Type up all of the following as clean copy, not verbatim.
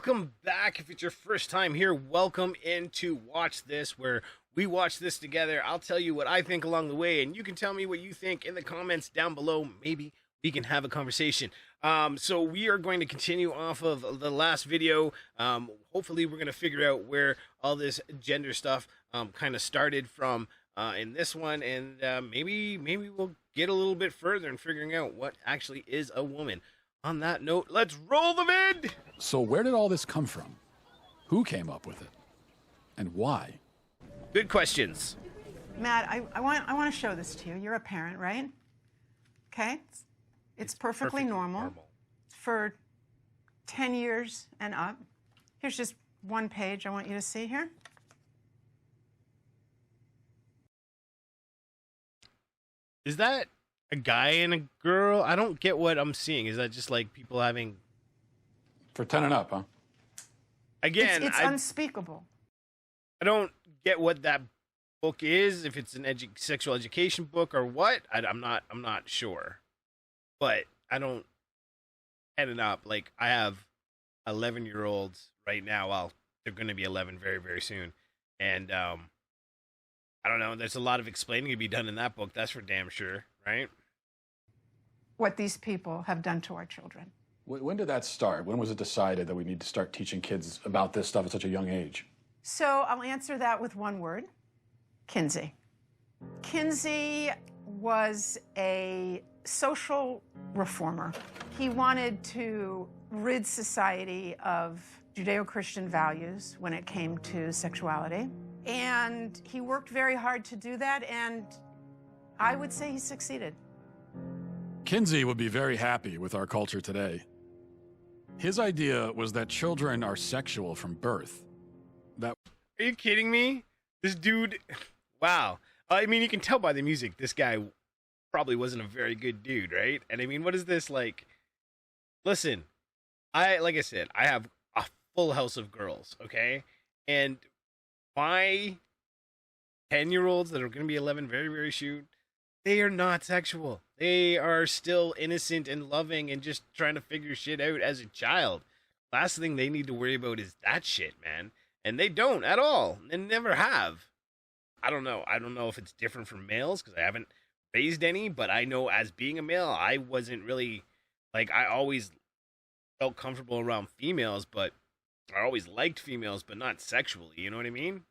welcome back. If it's your first time here, welcome into Watch This, where we watch this together. I'll tell you what I think along the way, and you can tell me what you think in the comments down below. Maybe we can have a conversation. So we are going to continue off of the last video. Hopefully we're going to figure out where all this gender stuff kind of started from in this one, and maybe we'll get a little bit further in figuring out what actually is a woman. On that note, let's roll the vid! So where did all this come from? Who came up with it? And why? Good questions. Matt, I want to show this to you. You're a parent, right? Okay? It's perfectly normal for 10 years and up. Here's just one page I want you to see here. Is that a guy and a girl? I don't get what I'm seeing. Is that just like people having... For 10 and up, huh? Again, it's unspeakable. I don't get what that book is, if it's an sexual education book or what. I'm not sure. But I don't... 10 and up. Like, I have 11-year-olds right now. Well, they're going to be 11 very, very soon. And, I don't know. There's a lot of explaining to be done in that book. That's for damn sure, right? What these people have done to our children. When did that start? When was it decided that we need to start teaching kids about this stuff at such a young age? So I'll answer that with one word. Kinsey. Kinsey was a social reformer. He wanted to rid society of Judeo-Christian values when it came to sexuality. And he worked very hard to do that, and I would say he succeeded. Kinsey would be very happy with our culture today. His idea was that children are sexual from birth. Are you kidding me? This dude, wow. I mean, you can tell by the music, this guy probably wasn't a very good dude, right? And I mean, what is this like? Listen, like I said, I have a full house of girls, okay? And my 10-year-olds that are going to be 11 very, very soon, they are not sexual. They are still innocent and loving and just trying to figure shit out as a child. Last thing they need to worry about is that shit, man. And they don't at all. And never have. I don't know. I don't know if it's different from males because I haven't raised any, but I know as being a male, I wasn't really, like, I always felt comfortable around females, but I always liked females, but not sexually. You know what I mean?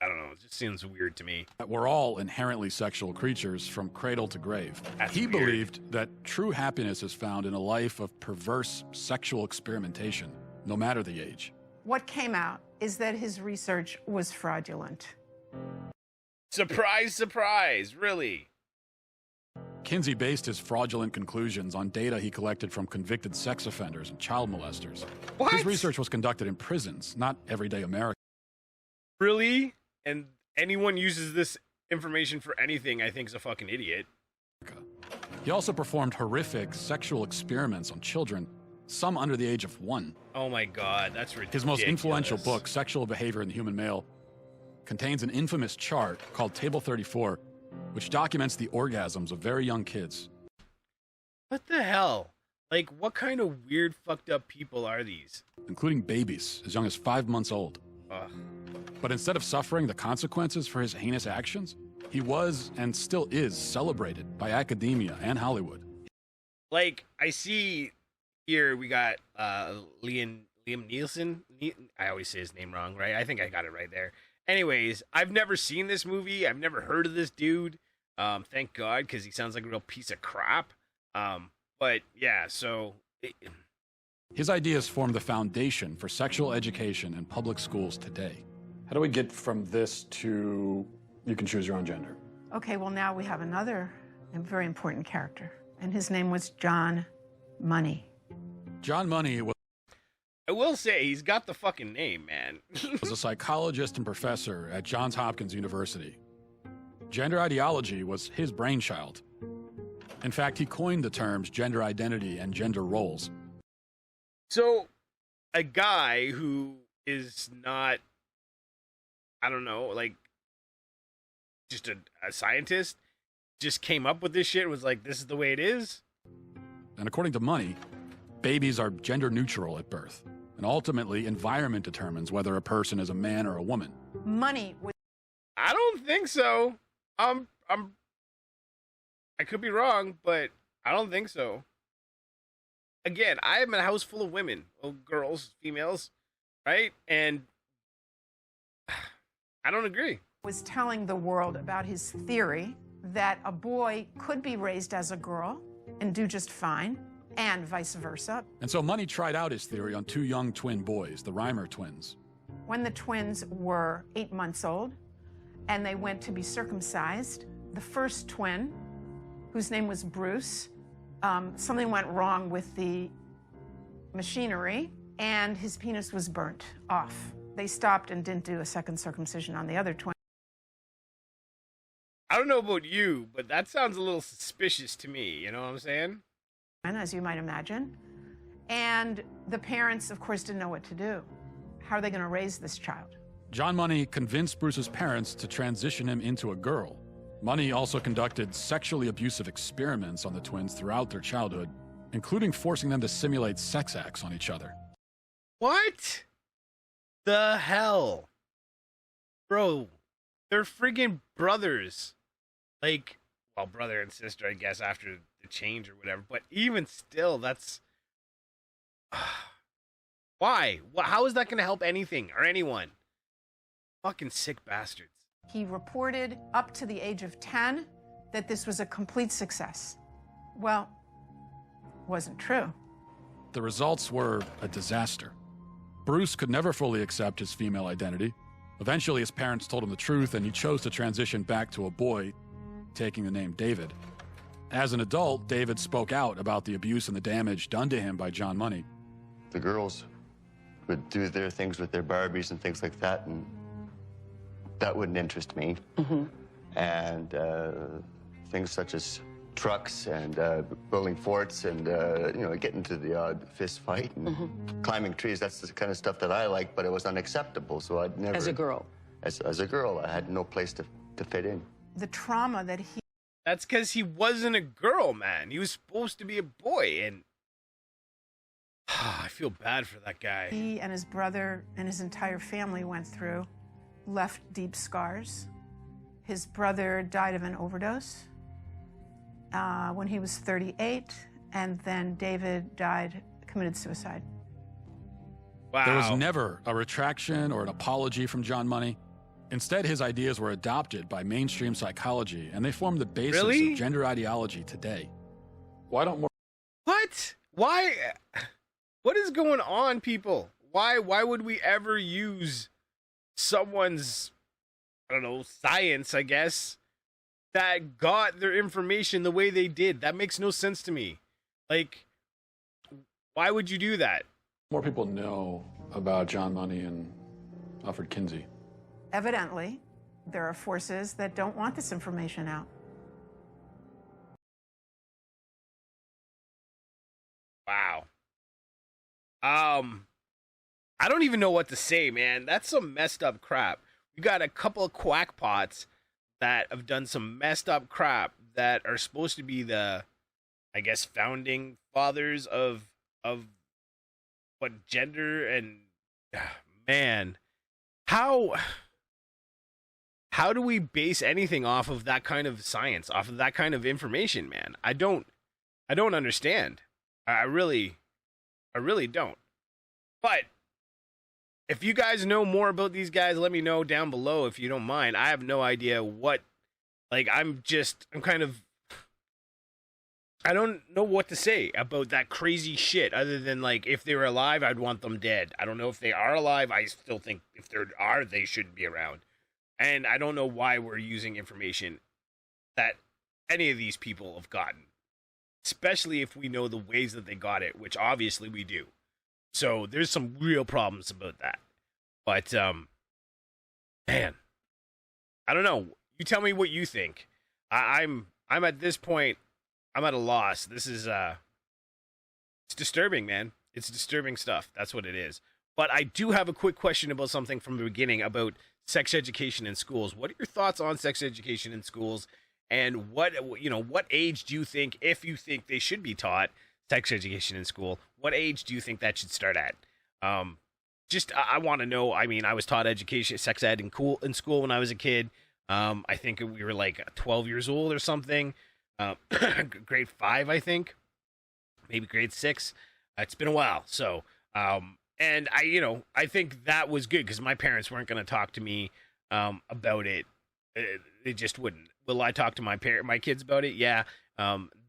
I don't know. It just seems weird to me. We're all inherently sexual creatures from cradle to grave. He weird. believed that true happiness is found in a life of perverse sexual experimentation, no matter the age. What came out is that his research was fraudulent. Surprise, surprise, really? Kinsey based his fraudulent conclusions on data he collected from convicted sex offenders and child molesters. What? His research was conducted in prisons, not everyday Americans. Really? And anyone uses this information for anything, I think, is a fucking idiot. He also performed horrific sexual experiments on children, some under the age of 1. Oh my god, that's ridiculous. His most influential book, Sexual Behavior in the Human Male, contains an infamous chart called Table 34, which documents the orgasms of very young kids. What the hell? Like, what kind of weird, fucked up people are these? Including babies as young as 5 months old. Ugh. But instead of suffering the consequences for his heinous actions, he was and still is celebrated by academia and Hollywood. Like, I see here we got Liam Neeson. I always say his name wrong, right? I think I got it right there. Anyways, I've never seen this movie. I've never heard of this dude. Thank God, because he sounds like a real piece of crap. But yeah, so... His ideas form the foundation for sexual education in public schools today. How do we get from this to you can choose your own gender? Okay, well, now we have another very important character, and his name was John Money. John Money was I will say, he's got the fucking name, man. was a psychologist and professor at Johns Hopkins University. Gender ideology was his brainchild. In fact, he coined the terms gender identity and gender roles. So, a guy who is not, I don't know, like, just a scientist, just came up with this shit and was like, this is the way it is? And according to Money, babies are gender neutral at birth. And ultimately, environment determines whether a person is a man or a woman. Money was. I don't think so. I could be wrong, but I don't think so. Again, I am in a house full of women, girls, females, right? And I don't agree. Was telling the world about his theory that a boy could be raised as a girl and do just fine, and vice versa. And so Money tried out his theory on two young twin boys, the Reimer twins. When the twins were 8 months old and they went to be circumcised, the first twin, whose name was Bruce, something went wrong with the machinery and his penis was burnt off. They stopped and didn't do a second circumcision on the other twin. I don't know about you, but that sounds a little suspicious to me. You know what I'm saying? As you might imagine. And the parents, of course, didn't know what to do. How are they going to raise this child? John Money convinced Bruce's parents to transition him into a girl. Money also conducted sexually abusive experiments on the twins throughout their childhood, including forcing them to simulate sex acts on each other. What the hell? Bro, they're friggin' brothers. Like, well, brother and sister, I guess, after the change or whatever. But even still, that's... Why? How is that going to help anything or anyone? Fucking sick bastards. He reported up to the age of 10 that this was a complete success. Well, wasn't true. The results were a disaster. Bruce could never fully accept his female identity. Eventually, his parents told him the truth, and he chose to transition back to a boy, taking the name David. As an adult, David spoke out about the abuse and the damage done to him by John Money. The girls would do their things with their Barbies and things like that, and that wouldn't interest me. And things such as trucks and building forts and, getting to the odd fist fight and climbing trees, that's the kind of stuff that I like, but it was unacceptable, so I'd never... As a girl? As a girl, I had no place to fit in. The trauma that he... That's because he wasn't a girl, man. He was supposed to be a boy, and... I feel bad for that guy. He and his brother and his entire family went through left deep scars. His brother died of an overdose when he was 38, and then David committed suicide. Wow. There was never a retraction or an apology from John Money. Instead, his ideas were adopted by mainstream psychology, and they form the basis Really? of gender ideology today. Why don't more... What? Why? What is going on, people? Why would we ever use someone's, I don't know, science, I guess, that got their information the way they did? That makes no sense to me. Like, why would you do that? More people know about John Money and Alfred Kinsey. Evidently, there are forces that don't want this information out. Wow. I don't even know what to say, man. That's some messed up crap. You got a couple of quackpots that have done some messed up crap that are supposed to be the, I guess, founding fathers of what gender and man, how do we base anything off of that kind of science, off of that kind of information, man? I don't understand. I really don't. But if you guys know more about these guys, let me know down below if you don't mind. I have no idea what, like, I don't know what to say about that crazy shit other than, like, if they were alive, I'd want them dead. I don't know if they are alive. I still think if they are, they shouldn't be around. And I don't know why we're using information that any of these people have gotten, especially if we know the ways that they got it, which obviously we do. So there's some real problems about that. But, man, I don't know. You tell me what you think. I'm at this point, I'm at a loss. This is, it's disturbing, man. It's disturbing stuff. That's what it is. But I do have a quick question about something from the beginning about sex education in schools. What are your thoughts on sex education in schools? And what age do you think, if you think they should be taught sex education in school, what age do you think that should start at? Just I want to know. I mean, I was taught education, sex ed in school when I was a kid. I think we were like 12 years old or something. Grade 5, I think, maybe grade 6. It's been a while. So, and I think that was good because my parents weren't going to talk to me about it. They just wouldn't. Will I talk to my kids about it? Yeah.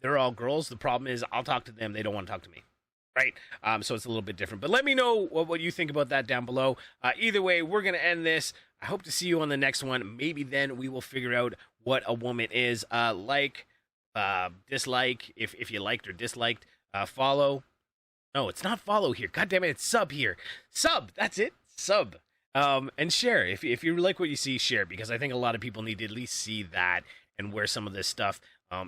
They're all girls. The problem is I'll talk to them. They don't want to talk to me. Right. So it's a little bit different. But let me know what you think about that down below. Either way, we're going to end this. I hope to see you on the next one. Maybe then we will figure out what a woman is. Dislike, if you liked or disliked. Follow. No, it's not follow here. God damn it, it's sub here. Sub, that's it. Sub. And share. If you like what you see, share, because I think a lot of people need to at least see that and where some of this stuff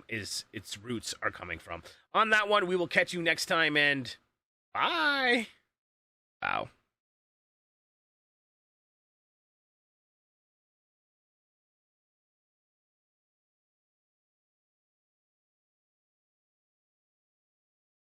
its roots are coming from. On that one, we will catch you next time, and bye. Wow.